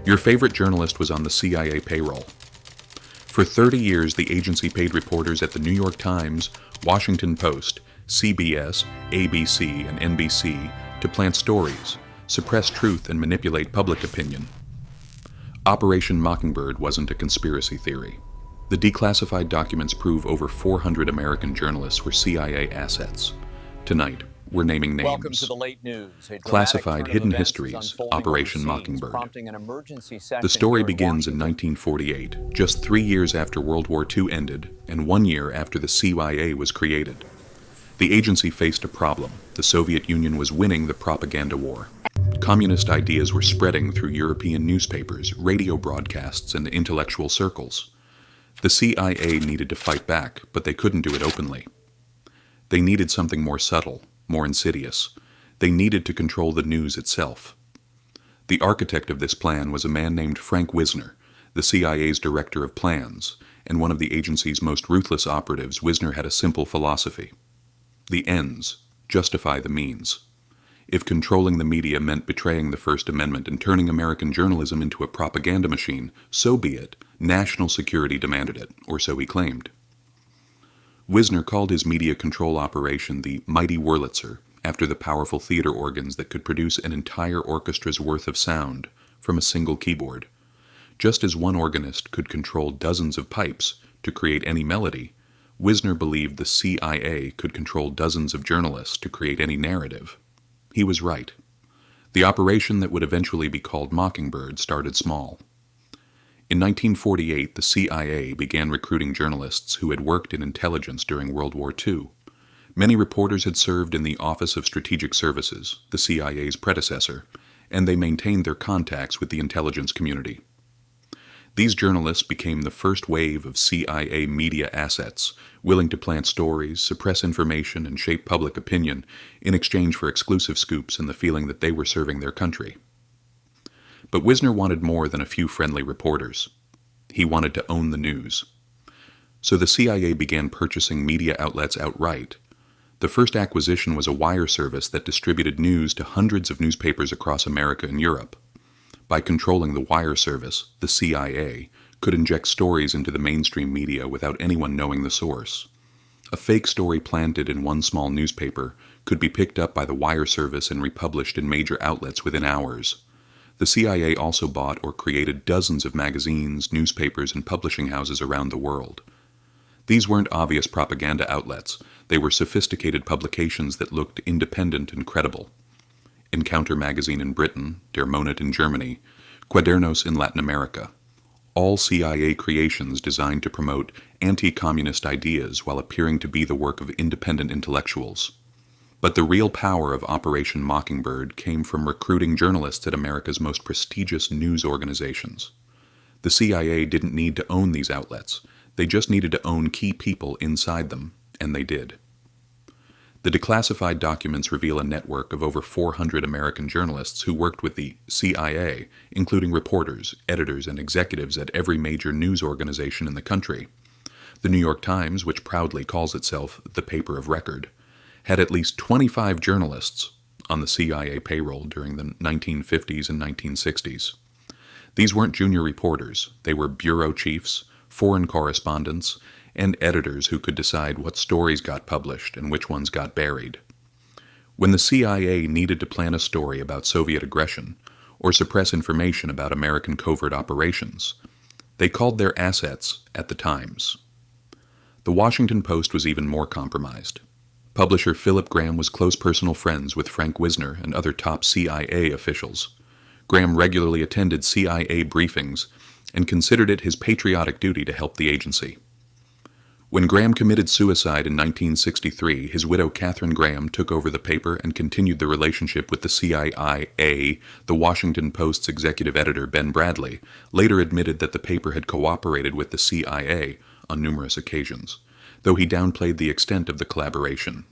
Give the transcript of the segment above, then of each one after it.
Your favorite journalist was on the CIA payroll. For 30 years, the agency paid reporters at the New York Times, Washington Post, CBS, ABC, and NBC to plant stories, suppress truth, and manipulate public opinion. Operation Mockingbird wasn't a conspiracy theory. The declassified documents prove over 400 American journalists were CIA assets. Tonight, we're naming names. Welcome to the late news. Classified Hidden Histories, Operation Mockingbird. The story begins in 1948, just 3 years after World War II ended and 1 year after the CIA was created. The agency faced a problem. The Soviet Union was winning the propaganda war. Communist ideas were spreading through European newspapers, radio broadcasts, and intellectual circles. The CIA needed to fight back, but they couldn't do it openly. They needed something more subtle, more insidious. They needed to control the news itself. The architect of this plan was a man named Frank Wisner, the CIA's director of plans, and one of the agency's most ruthless operatives. Wisner had a simple philosophy. The ends justify the means. If controlling the media meant betraying the First Amendment and turning American journalism into a propaganda machine, so be it. National security demanded it, or so he claimed. Wisner called his media control operation the Mighty Wurlitzer, after the powerful theater organs that could produce an entire orchestra's worth of sound from a single keyboard. Just as one organist could control dozens of pipes to create any melody, Wisner believed the CIA could control dozens of journalists to create any narrative. He was right. The operation that would eventually be called Mockingbird started small. In 1948, the CIA began recruiting journalists who had worked in intelligence during World War II. Many reporters had served in the Office of Strategic Services, the CIA's predecessor, and they maintained their contacts with the intelligence community. These journalists became the first wave of CIA media assets, willing to plant stories, suppress information, and shape public opinion in exchange for exclusive scoops and the feeling that they were serving their country. But Wisner wanted more than a few friendly reporters. He wanted to own the news. So the CIA began purchasing media outlets outright. The first acquisition was a wire service that distributed news to hundreds of newspapers across America and Europe. By controlling the wire service, the CIA could inject stories into the mainstream media without anyone knowing the source. A fake story planted in one small newspaper could be picked up by the wire service and republished in major outlets within hours. The CIA also bought or created dozens of magazines, newspapers, and publishing houses around the world. These weren't obvious propaganda outlets. They were sophisticated publications that looked independent and credible. Encounter magazine in Britain, Der Monat in Germany, Cuadernos in Latin America. All CIA creations designed to promote anti-communist ideas while appearing to be the work of independent intellectuals. But the real power of Operation Mockingbird came from recruiting journalists at America's most prestigious news organizations. The CIA didn't need to own these outlets. They just needed to own key people inside them, and they did. The declassified documents reveal a network of over 400 American journalists who worked with the CIA, including reporters, editors, and executives at every major news organization in the country. The New York Times, which proudly calls itself the paper of record, had at least 25 journalists on the CIA payroll during the 1950s and 1960s. These weren't junior reporters. They were bureau chiefs, foreign correspondents, and editors who could decide what stories got published and which ones got buried. When the CIA needed to plan a story about Soviet aggression or suppress information about American covert operations, they called their assets at the Times. The Washington Post was even more compromised. Publisher Philip Graham was close personal friends with Frank Wisner and other top CIA officials. Graham regularly attended CIA briefings and considered it his patriotic duty to help the agency. When Graham committed suicide in 1963, his widow Katharine Graham took over the paper and continued the relationship with the CIA. The Washington Post's executive editor, Ben Bradlee, later admitted that the paper had cooperated with the CIA on numerous occasions, though he downplayed the extent of the collaboration.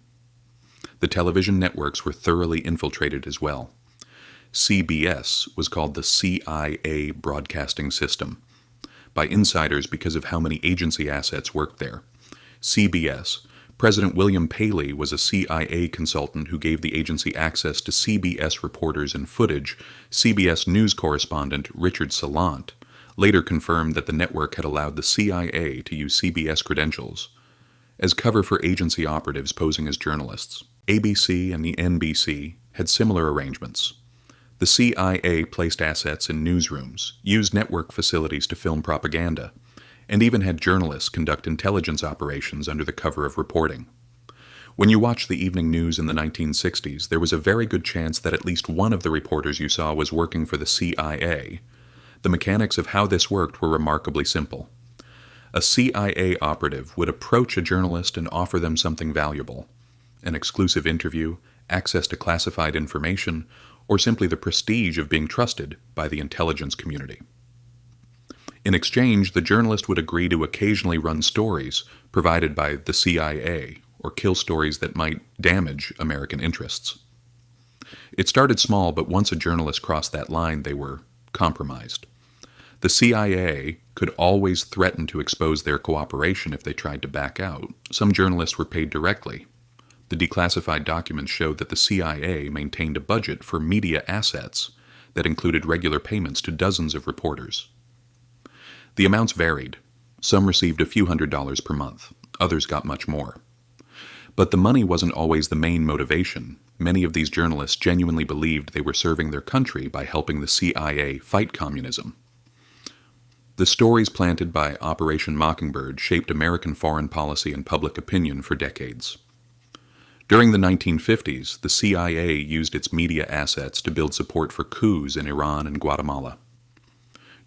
The television networks were thoroughly infiltrated as well. CBS was called the CIA Broadcasting System by insiders because of how many agency assets worked there. CBS President William Paley was a CIA consultant who gave the agency access to CBS reporters and footage. CBS News correspondent Richard Salant later confirmed that the network had allowed the CIA to use CBS credentials as cover for agency operatives posing as journalists. ABC and the NBC had similar arrangements. The CIA placed assets in newsrooms, used network facilities to film propaganda, and even had journalists conduct intelligence operations under the cover of reporting. When you watched the evening news in the 1960s, there was a very good chance that at least one of the reporters you saw was working for the CIA. The mechanics of how this worked were remarkably simple. A CIA operative would approach a journalist and offer them something valuable: an exclusive interview, access to classified information, or simply the prestige of being trusted by the intelligence community. In exchange, the journalist would agree to occasionally run stories provided by the CIA or kill stories that might damage American interests. It started small, but once a journalist crossed that line, they were compromised. The CIA could always threaten to expose their cooperation if they tried to back out. Some journalists were paid directly. The declassified documents showed that the CIA maintained a budget for media assets that included regular payments to dozens of reporters. The amounts varied. Some received a few $100s per month. Others got much more. But the money wasn't always the main motivation. Many of these journalists genuinely believed they were serving their country by helping the CIA fight communism. The stories planted by Operation Mockingbird shaped American foreign policy and public opinion for decades. During the 1950s, the CIA used its media assets to build support for coups in Iran and Guatemala.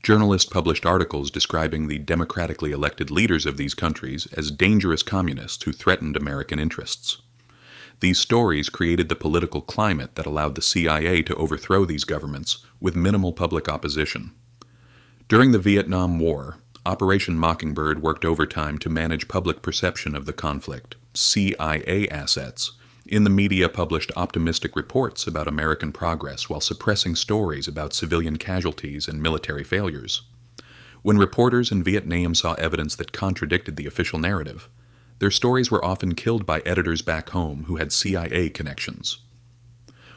Journalists published articles describing the democratically elected leaders of these countries as dangerous communists who threatened American interests. These stories created the political climate that allowed the CIA to overthrow these governments with minimal public opposition. During the Vietnam War, Operation Mockingbird worked overtime to manage public perception of the conflict. CIA assets in the media published optimistic reports about American progress while suppressing stories about civilian casualties and military failures. When reporters in Vietnam saw evidence that contradicted the official narrative, their stories were often killed by editors back home who had CIA connections.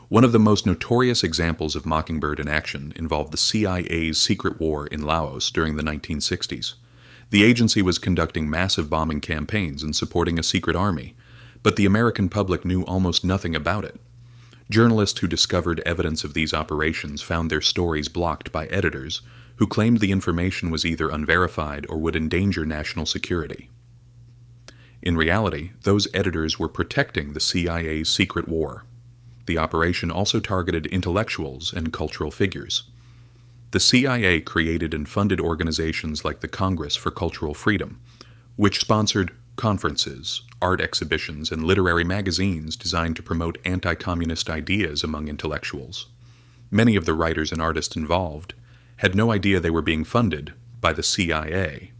One of the most notorious examples of Mockingbird in action involved the CIA's secret war in Laos during the 1960s. The agency was conducting massive bombing campaigns and supporting a secret army, but the American public knew almost nothing about it. Journalists who discovered evidence of these operations found their stories blocked by editors who claimed the information was either unverified or would endanger national security. In reality, those editors were protecting the CIA's secret war. The operation also targeted intellectuals and cultural figures. The CIA created and funded organizations like the Congress for Cultural Freedom, which sponsored conferences, art exhibitions, and literary magazines designed to promote anti-communist ideas among intellectuals. Many of the writers and artists involved had no idea they were being funded by the CIA.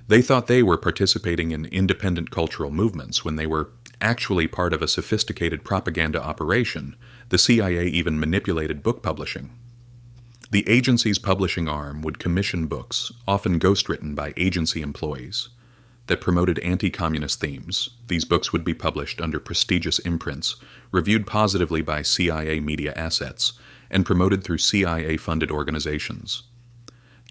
They thought they were participating in independent cultural movements when they were actually part of a sophisticated propaganda operation. The CIA even manipulated book publishing. The agency's publishing arm would commission books, often ghostwritten by agency employees, that promoted anti-communist themes. These books would be published under prestigious imprints, reviewed positively by CIA media assets, and promoted through CIA-funded organizations.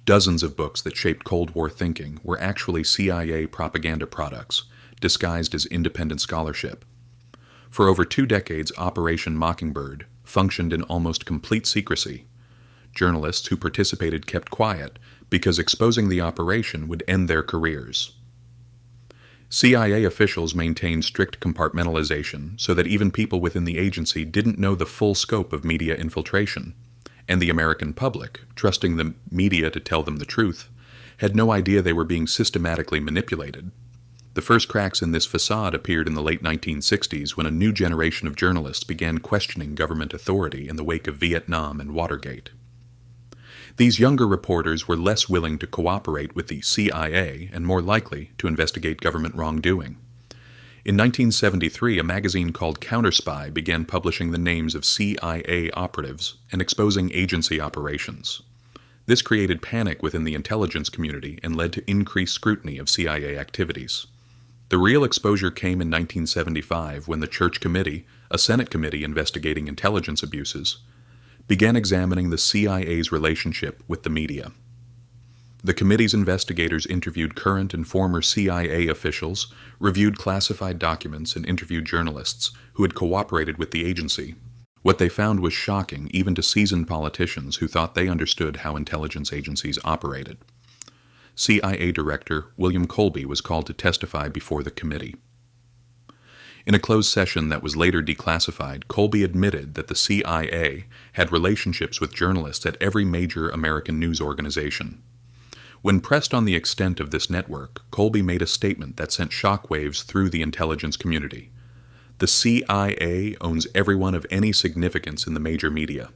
Dozens of books that shaped Cold War thinking were actually CIA propaganda products, disguised as independent scholarship. For over 2 decades, Operation Mockingbird functioned in almost complete secrecy. Journalists who participated kept quiet because exposing the operation would end their careers. CIA officials maintained strict compartmentalization so that even people within the agency didn't know the full scope of media infiltration, and the American public, trusting the media to tell them the truth, had no idea they were being systematically manipulated. The first cracks in this facade appeared in the late 1960s when a new generation of journalists began questioning government authority in the wake of Vietnam and Watergate. These younger reporters were less willing to cooperate with the CIA and more likely to investigate government wrongdoing. In 1973, a magazine called Counterspy began publishing the names of CIA operatives and exposing agency operations. This created panic within the intelligence community and led to increased scrutiny of CIA activities. The real exposure came in 1975 when the Church Committee, a Senate committee investigating intelligence abuses, began examining the CIA's relationship with the media. The committee's investigators interviewed current and former CIA officials, reviewed classified documents, and interviewed journalists who had cooperated with the agency. What they found was shocking, even to seasoned politicians who thought they understood how intelligence agencies operated. CIA Director William Colby was called to testify before the committee. In a closed session that was later declassified, Colby admitted that the CIA had relationships with journalists at every major American news organization. When pressed on the extent of this network, Colby made a statement that sent shockwaves through the intelligence community. The CIA owns everyone of any significance in the major media.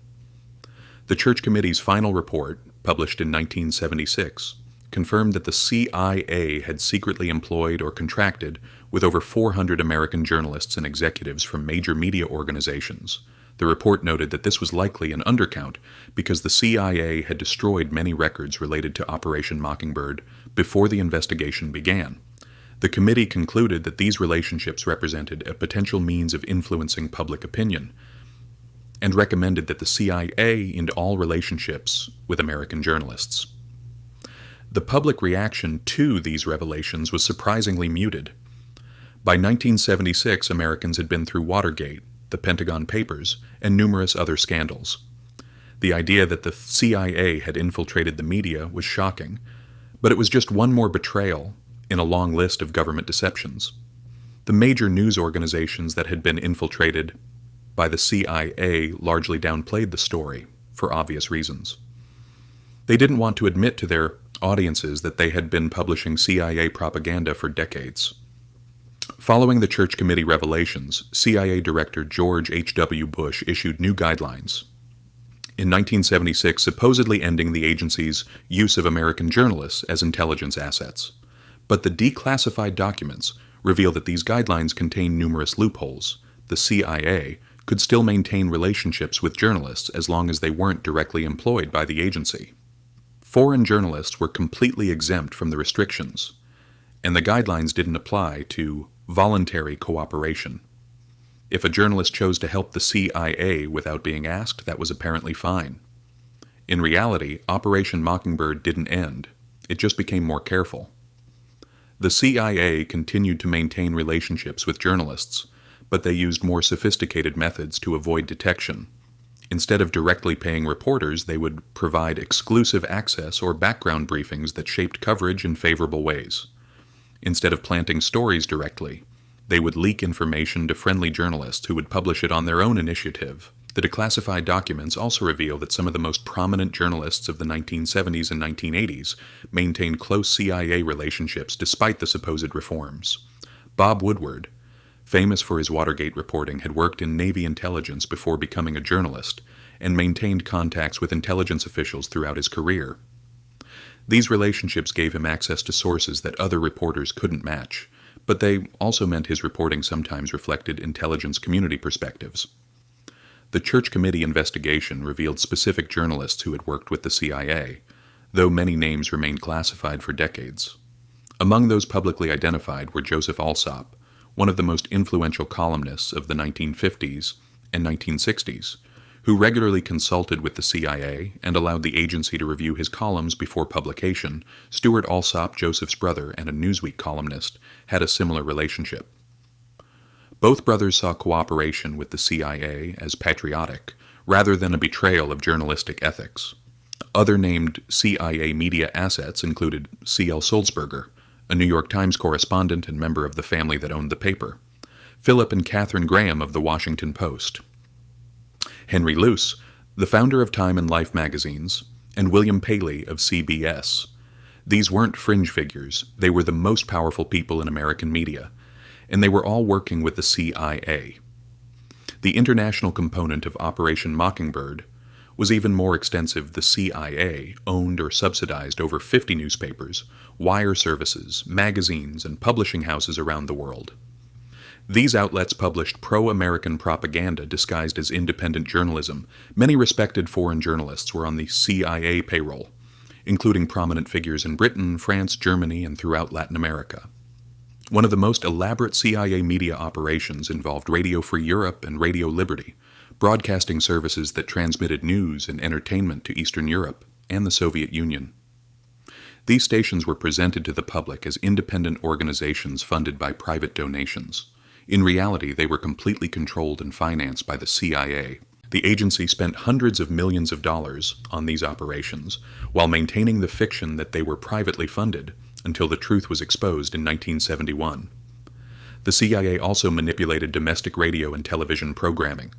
The Church Committee's final report, published in 1976, confirmed that the CIA had secretly employed or contracted with over 400 American journalists and executives from major media organizations. The report noted that this was likely an undercount because the CIA had destroyed many records related to Operation Mockingbird before the investigation began. The committee concluded that these relationships represented a potential means of influencing public opinion and recommended that the CIA end all relationships with American journalists. The public reaction to these revelations was surprisingly muted. By 1976, Americans had been through Watergate, the Pentagon Papers, and numerous other scandals. The idea that the CIA had infiltrated the media was shocking, but it was just one more betrayal in a long list of government deceptions. The major news organizations that had been infiltrated by the CIA largely downplayed the story, for obvious reasons. They didn't want to admit to their audiences that they had been publishing CIA propaganda for decades. Following the Church Committee revelations, CIA Director George H.W. Bush issued new guidelines in 1976, supposedly ending the agency's use of American journalists as intelligence assets. But the declassified documents reveal that these guidelines contain numerous loopholes. The CIA could still maintain relationships with journalists as long as they weren't directly employed by the agency. Foreign journalists were completely exempt from the restrictions, and the guidelines didn't apply to voluntary cooperation. If a journalist chose to help the CIA without being asked, that was apparently fine. In reality, Operation Mockingbird didn't end. It just became more careful. The CIA continued to maintain relationships with journalists, but they used more sophisticated methods to avoid detection. Instead of directly paying reporters, they would provide exclusive access or background briefings that shaped coverage in favorable ways. Instead of planting stories directly, they would leak information to friendly journalists who would publish it on their own initiative. The declassified documents also reveal that some of the most prominent journalists of the 1970s and 1980s maintained close CIA relationships despite the supposed reforms. Bob Woodward, famous for his Watergate reporting, had worked in Navy intelligence before becoming a journalist and maintained contacts with intelligence officials throughout his career. These relationships gave him access to sources that other reporters couldn't match, but they also meant his reporting sometimes reflected intelligence community perspectives. The Church Committee investigation revealed specific journalists who had worked with the CIA, though many names remained classified for decades. Among those publicly identified were Joseph Alsop, one of the most influential columnists of the 1950s and 1960s, who regularly consulted with the CIA and allowed the agency to review his columns before publication. Stuart Alsop, Joseph's brother and a Newsweek columnist, had a similar relationship. Both brothers saw cooperation with the CIA as patriotic, rather than a betrayal of journalistic ethics. Other named CIA media assets included C.L. Sulzberger, a New York Times correspondent and member of the family that owned the paper, Philip and Catherine Graham of the Washington Post, Henry Luce, the founder of Time and Life magazines, and William Paley of CBS. These weren't fringe figures, they were the most powerful people in American media, and they were all working with the CIA. The international component of Operation Mockingbird was even more extensive. The CIA owned or subsidized over 50 newspapers, wire services, magazines, and publishing houses around the world. These outlets published pro-American propaganda disguised as independent journalism. Many respected foreign journalists were on the CIA payroll, including prominent figures in Britain, France, Germany, and throughout Latin America. One of the most elaborate CIA media operations involved Radio Free Europe and Radio Liberty, broadcasting services that transmitted news and entertainment to Eastern Europe and the Soviet Union. These stations were presented to the public as independent organizations funded by private donations. In reality, they were completely controlled and financed by the CIA. The agency spent hundreds of millions of dollars on these operations, while maintaining the fiction that they were privately funded, until the truth was exposed in 1971. The CIA also manipulated domestic radio and television programming.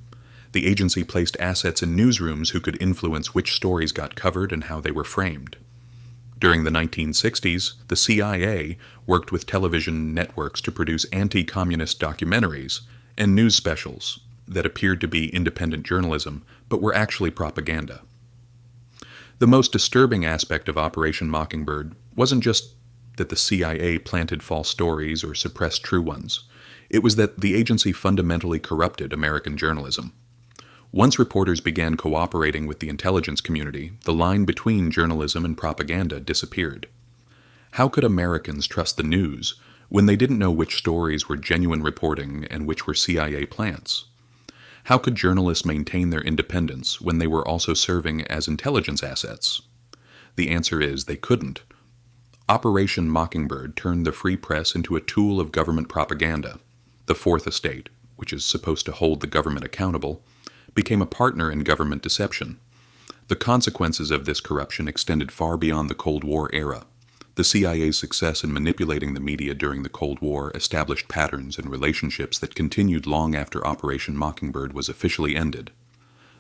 The agency placed assets in newsrooms who could influence which stories got covered and how they were framed. During the 1960s, the CIA worked with television networks to produce anti-communist documentaries and news specials that appeared to be independent journalism, but were actually propaganda. The most disturbing aspect of Operation Mockingbird wasn't just that the CIA planted false stories or suppressed true ones. It was that the agency fundamentally corrupted American journalism. Once reporters began cooperating with the intelligence community, the line between journalism and propaganda disappeared. How could Americans trust the news when they didn't know which stories were genuine reporting and which were CIA plants? How could journalists maintain their independence when they were also serving as intelligence assets? The answer is they couldn't. Operation Mockingbird turned the free press into a tool of government propaganda. The Fourth Estate, which is supposed to hold the government accountable, became a partner in government deception. The consequences of this corruption extended far beyond the Cold War era. The CIA's success in manipulating the media during the Cold War established patterns and relationships that continued long after Operation Mockingbird was officially ended.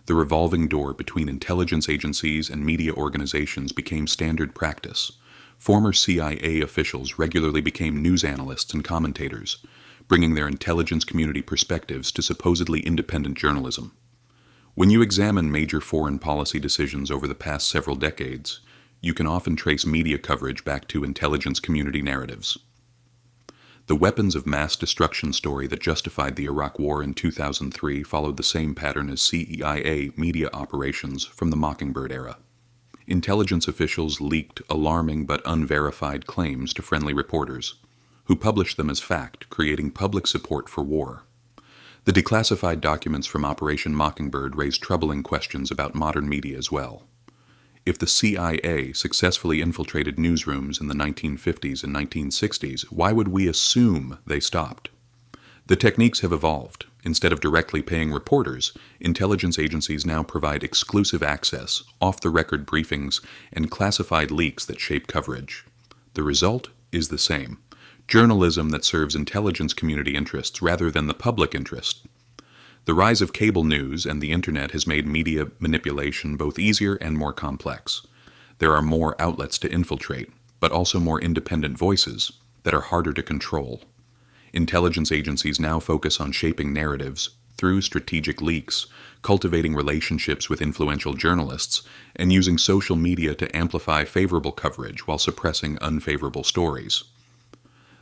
The revolving door between intelligence agencies and media organizations became standard practice. Former CIA officials regularly became news analysts and commentators, bringing their intelligence community perspectives to supposedly independent journalism. When you examine major foreign policy decisions over the past several decades, you can often trace media coverage back to intelligence community narratives. The weapons of mass destruction story that justified the Iraq War in 2003 followed the same pattern as CIA media operations from the Mockingbird era. Intelligence officials leaked alarming but unverified claims to friendly reporters, who published them as fact, creating public support for war. The declassified documents from Operation Mockingbird raised troubling questions about modern media as well. If the CIA successfully infiltrated newsrooms in the 1950s and 1960s, why would we assume they stopped? The techniques have evolved. Instead of directly paying reporters, intelligence agencies now provide exclusive access, off-the-record briefings, and classified leaks that shape coverage. The result is the same: journalism that serves intelligence community interests rather than the public interest. The rise of cable news and the internet has made media manipulation both easier and more complex. There are more outlets to infiltrate, but also more independent voices that are harder to control. Intelligence agencies now focus on shaping narratives through strategic leaks, cultivating relationships with influential journalists, and using social media to amplify favorable coverage while suppressing unfavorable stories.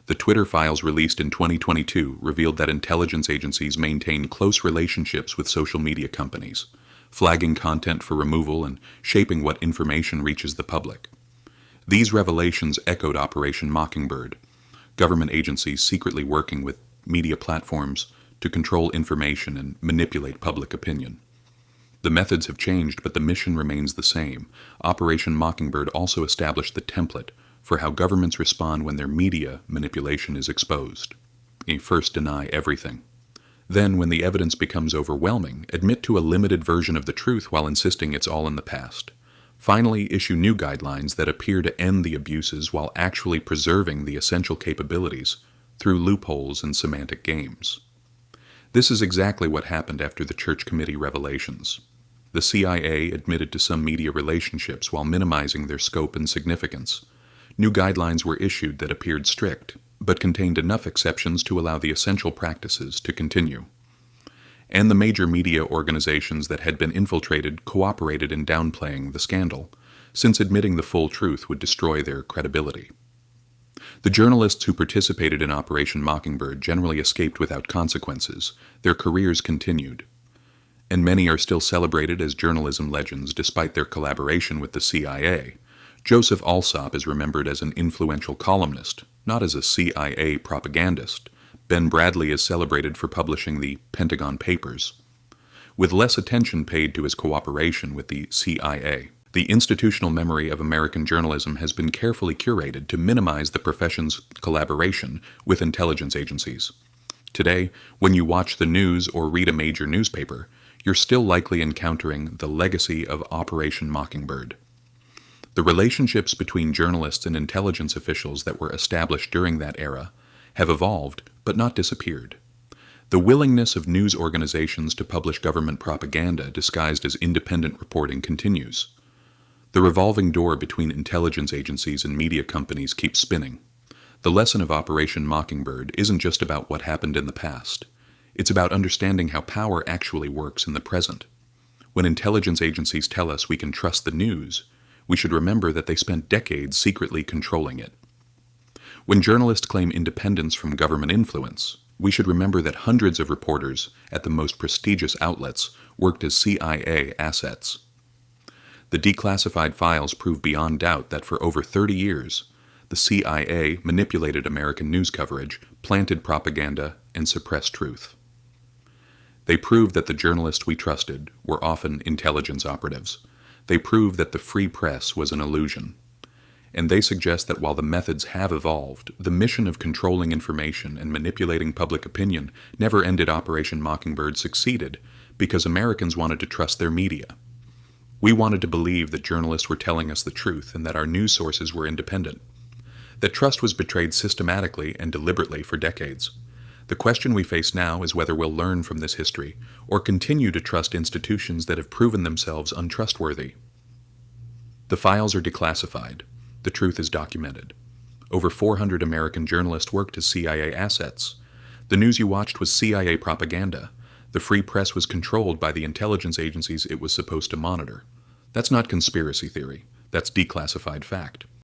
The Twitter files released in 2022 revealed that intelligence agencies maintain close relationships with social media companies, flagging content for removal and shaping what information reaches the public. These revelations echoed Operation Mockingbird, government agencies secretly working with media platforms to control information and manipulate public opinion. The methods have changed, but the mission remains the same. Operation Mockingbird also established the template for how governments respond when their media manipulation is exposed. First, deny everything. Then, when the evidence becomes overwhelming, admit to a limited version of the truth while insisting it's all in the past. Finally, issue new guidelines that appear to end the abuses while actually preserving the essential capabilities through loopholes and semantic games. This is exactly what happened after the Church Committee revelations. The CIA admitted to some media relationships while minimizing their scope and significance. New guidelines were issued that appeared strict, but contained enough exceptions to allow the essential practices to continue. And the major media organizations that had been infiltrated cooperated in downplaying the scandal, since admitting the full truth would destroy their credibility. The journalists who participated in Operation Mockingbird generally escaped without consequences. Their careers continued, and many are still celebrated as journalism legends despite their collaboration with the CIA. Joseph Alsop is remembered as an influential columnist, not as a CIA propagandist. Ben Bradlee is celebrated for publishing the Pentagon Papers, with less attention paid to his cooperation with the CIA. The institutional memory of American journalism has been carefully curated to minimize the profession's collaboration with intelligence agencies. Today, when you watch the news or read a major newspaper, you're still likely encountering the legacy of Operation Mockingbird. The relationships between journalists and intelligence officials that were established during that era have evolved but not disappeared. The willingness of news organizations to publish government propaganda disguised as independent reporting continues. The revolving door between intelligence agencies and media companies keeps spinning. The lesson of Operation Mockingbird isn't just about what happened in the past. It's about understanding how power actually works in the present. When intelligence agencies tell us we can trust the news, we should remember that they spent decades secretly controlling it. When journalists claim independence from government influence, we should remember that hundreds of reporters at the most prestigious outlets worked as CIA assets. The declassified files prove beyond doubt that for over 30 years, the CIA manipulated American news coverage, planted propaganda, and suppressed truth. They proved that the journalists we trusted were often intelligence operatives. They proved that the free press was an illusion. And they suggest that while the methods have evolved, the mission of controlling information and manipulating public opinion never ended. Operation Mockingbird succeeded because Americans wanted to trust their media. We wanted to believe that journalists were telling us the truth and that our news sources were independent. That trust was betrayed systematically and deliberately for decades. The question we face now is whether we'll learn from this history or continue to trust institutions that have proven themselves untrustworthy. The files are declassified. The truth is documented. Over 400 American journalists worked as CIA assets. The news you watched was CIA propaganda. The free press was controlled by the intelligence agencies it was supposed to monitor. That's not conspiracy theory. That's declassified fact.